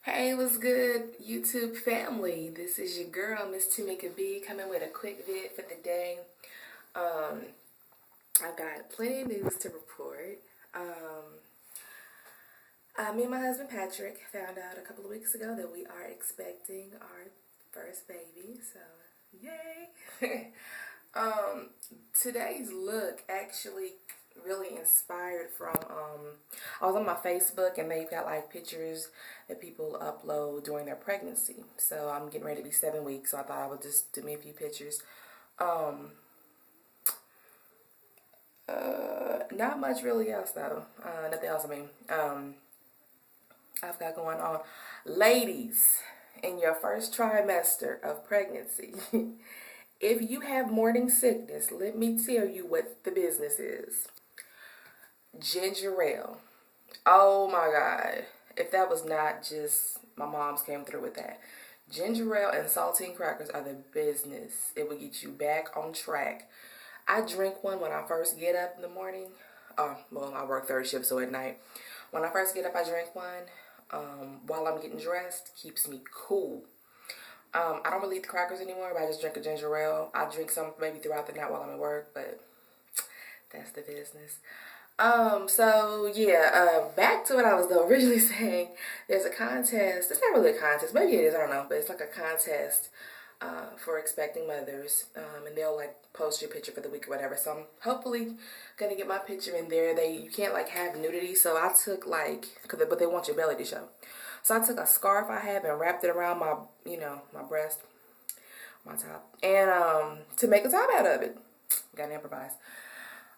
Hey, what's good, YouTube family? This is your girl, Miss Tamika B, coming with a quick vid for the day. Um, I've got plenty of news to report. Me and my husband Patrick found out a couple of weeks ago that we are expecting our first baby, so yay! um, Today's look actually really inspired from I was on my Facebook and they've got like pictures that people upload during their pregnancy. So I'm getting ready to be 7 weeks, so I thought I would just do me a few pictures. Um Not much really else though. Nothing else I've got going on. Ladies, in your first trimester of pregnancy, if you have morning sickness, let me tell you what the business is. Ginger ale. Oh my God. If that was not just my mom's came through with that. Ginger ale and saltine crackers are the business. It will get you back on track. I drink one when I first get up in the morning. Well, I work third shift, so at night. When I first get up, I drink one. While I'm getting dressed, keeps me cool. I don't really eat the crackers anymore, but I just drink a ginger ale. I drink some maybe throughout the night while I'm at work, but that's the business. So yeah, back to what I was originally saying. There's a contest. It's not really a contest. Maybe it is. I don't know. But it's like a contest for expecting mothers, and they'll like post your picture for the week or whatever. So I'm hopefully gonna get my picture in there. You can't like have nudity, so I took like, but they want your belly to show. So I took a scarf I have and wrapped it around my, my breast, my top, and to make a top out of it. Gotta improvise.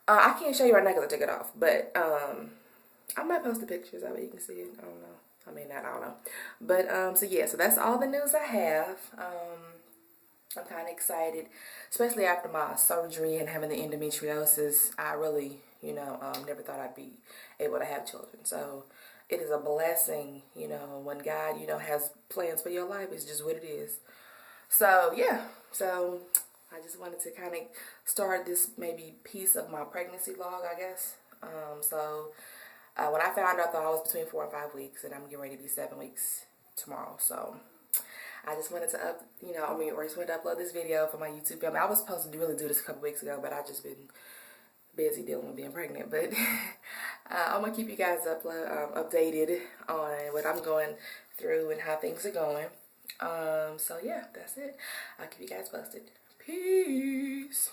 I can't show you right now because I took it off, but I might post the pictures of it. You can see it. I don't know. I mean, I don't know. But so yeah, so that's all the news I have. I'm kind of excited, especially after my surgery and having the endometriosis. I really, never thought I'd be able to have children. So it is a blessing, when God, has plans for your life. It's just what it is. So yeah, so I just wanted to kind of start this maybe piece of my pregnancy log, I guess. When I found out, I thought I was between 4 and 5 weeks, and I'm getting ready to be 7 weeks tomorrow. So I just wanted to just wanted to upload this video for my YouTube family. I was supposed to really do this a couple weeks ago, but I just been busy dealing with being pregnant. But I'm gonna keep you guys updated on what I'm going through and how things are going. So yeah, that's it. I'll keep you guys posted. Peace.